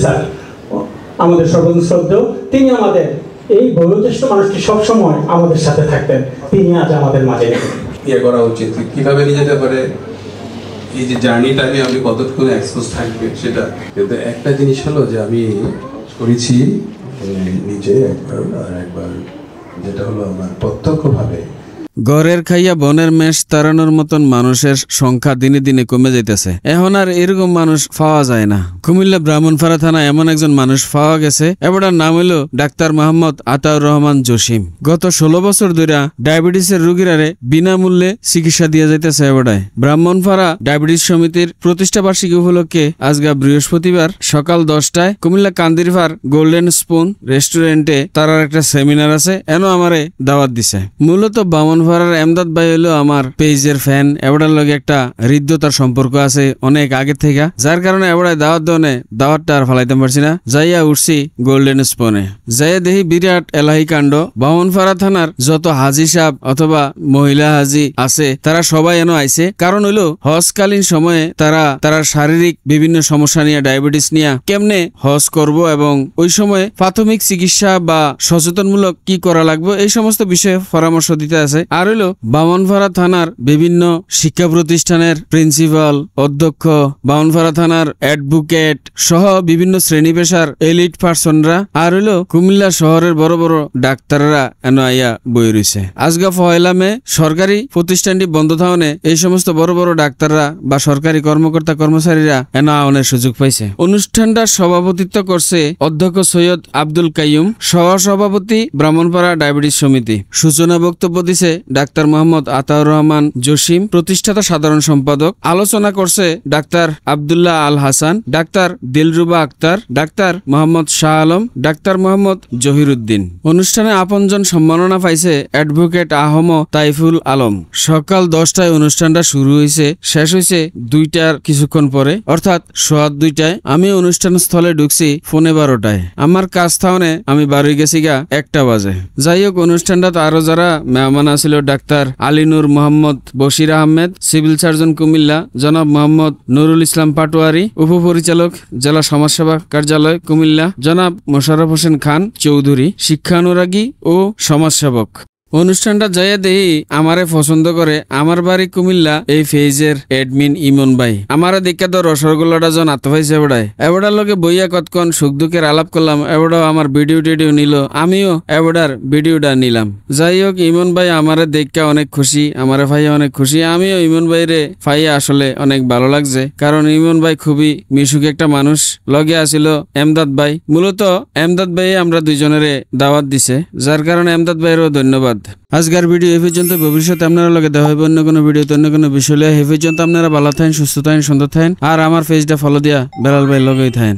Sir আমাদের সর্বশ্রদ্ধেয়, তিনি আমাদের এই বয়োজ্যেষ্ঠ মানুষটি সবসময় আমাদের সাথে থাকতেন, তিনি আজ আমাদের মাঝে নেই। ইয়ে করা উচিত কিভাবে নিয়ে যেতে পারে, এই যে জার্নিটা আমি কতক্ষণ এক্সপোজ থাকবে সেটা। কিন্তু একটা জিনিস হলো যে আমি করেছি নিজে একবার, আর একবার যেটা হলো আমার প্রত্যক্ষভাবে ঘরের খাইয়া বনের মেষ তাড়ানোর মতন মানুষের সংখ্যা দিনে দিনে কমে যাইতেছে। এখন আর এরকম মানুষ পাওয়া যায় না। কুমিল্লা ব্রাহ্মণপাড়া থানা এমন একজন মানুষ পাওয়া গেছে, এবারটার নাম হলো ডাক্তার মোহাম্মদ আতাউর রহমান জসিম। গত 16 বছর ধরে ডায়াবেটিসের রোগীরারে বিনামূল্যে চিকিৎসা দিয়ে যাইতেছে। এবারটায় ব্রাহ্মণপাড়া ডায়াবেটিস সমিতির প্রতিষ্ঠা বার্ষিকী উপলক্ষে আজকে বৃহস্পতিবার সকাল 10টায় কুমিল্লা কান্দিরপাড় গোল্ডেন স্পুন রেস্টুরেন্টে তার একটা সেমিনার আছে, এনো আমারে দাওয়াত দিছে। মূলত এমদাদ ভাই হলো আমার পেজের ফ্যান, এবারের লগে একটা হৃদ্যতার সম্পর্ক আছে অনেক আগে থেকে, যার কারণে এবারে দাওয়াতটা আর ফালাইতে পারছি না। যাইয়া উঠছি গোল্ডেন স্পুনে, যাইয়া দেখি বিরাট এলাহি কাণ্ড। বামনপাড়া থানার যত হাজি সাহেব অথবা মহিলা হাজি আছে তারা সবাই এনো আইছে। কারণ হইলো হজকালীন সময়ে তারা শারীরিক বিভিন্ন সমস্যা নিয়ে, ডায়াবেটিস নিয়ে কেমনে হজ করব এবং ওই সময় প্রাথমিক চিকিৎসা বা সচেতনমূলক কি করা লাগবে এই সমস্ত বিষয়ে পরামর্শ দিতে আছে। আর হইল বামনপাড়া থানার বিভিন্ন শিক্ষা প্রতিষ্ঠানের প্রিন্সিপাল, অধ্যক্ষ, বামনপাড়া থানার অ্যাডভোকেট সহ বিভিন্ন শ্রেণী পেশার এলিট পার্সনরা, আর হইল কুমিল্লা শহরের বড় বড় ডাক্তাররা এনো আইয়া বই রয়েছে। আজগা ফয়লামে সরকারি প্রতিষ্ঠানটি বন্ধ থাকনে এই সমস্ত বড় বড় ডাক্তাররা বা সরকারি কর্মকর্তা কর্মচারীরা এনো আওয়ানের সুযোগ পাইছে। অনুষ্ঠানটা সভাপতিত্ব করছে অধ্যক্ষ সৈয়দ আব্দুল কাইয়ুম, সহসভাপতি ব্রাহ্মণপাড়া ডায়াবেটিস সমিতি। সূচনা বক্তব্য দিছে ডাক্তার মোহাম্মদ আতাউর রহমান জসিম, প্রতিষ্ঠাতা সাধারণ সম্পাদক। আলোচনা করছে doctor Abdullah Al Hasan, doctor Dilruba Akhtar, doctor Mohammad Shah Alam, doctor Mohammad Jahiruddin. অনুষ্ঠানে আপনজন সম্মাননা পাইছে অ্যাডভোকেট আহম তাইফুল আলম। সকাল 10টায় অনুষ্ঠানটা শুরু হয়েছে, শেষ হয়েছে 2টার কিছুক্ষণ পরে, অর্থাৎ সোয়া 2টায়। আমি অনুষ্ঠান স্থলে ঢুকছি 12:15টায়। আমার কাজ থাউনে আমি বাড়ি গেছি গা 1টা বাজে। যাই হোক, অনুষ্ঠানটা আরো যারা মেহমান ছিল doctor Alinur Mohammad Bashir Ahmed, civil surgeon Comilla জনাব মোহাম্মদ নুরুল ইসলাম পাটোয়ারি, উপপরিচালক জেলা সমাজসেবা কার্যালয় কুমিল্লা জনাব মোশাররফ হোসেন খান চৌধুরী, শিক্ষানুরাগী ও সমাজসেবক। অনুষ্ঠানটা যাইয়া দেই আমারে পছন্দ করে আমার বাড়ি কুমিল্লা এই ফেজের এডমিন ইমন ভাই। আমারে দেখা তো রসগোল্লাটা জন আত্মভাইছে এবাডার লোকে বইয়া কতক্ষণ সুখ দুঃখের আলাপ করলাম। এবারও আমার ভিডিও নিল, আমিও এবাডার ভিডিওটা নিলাম। যাই হোক, ইমন ভাই আমারে দেখা অনেক খুশি, আমারে ভাইয়া অনেক খুশি। আমিও ইমন ভাইরে ভাইয়া আসলে অনেক ভালো লাগছে, কারণ ইমন ভাই খুবই মিশুক একটা মানুষ। লগে আসিল এমদাদ ভাই, মূলত এমদাদ ভাই আমরা দুইজনের দাওয়াত দিছে, যার কারণে এমদাদ ভাইয়েরও ধন্যবাদ। আজকের ভিডিও এই পর্যন্ত। ভবিষ্যতে আপনারা লগে দেখা হবে অন্য কোনো ভিডিওতে অন্য কোনো বিষয়। এই পর্যন্ত আপনারা ভালো থাকেন, সুস্থ থাকেন, সুন্দর থাকেন, আর আমার পেজটা ফলো দিয়া বেলাল ভাই লগেই থাকেন।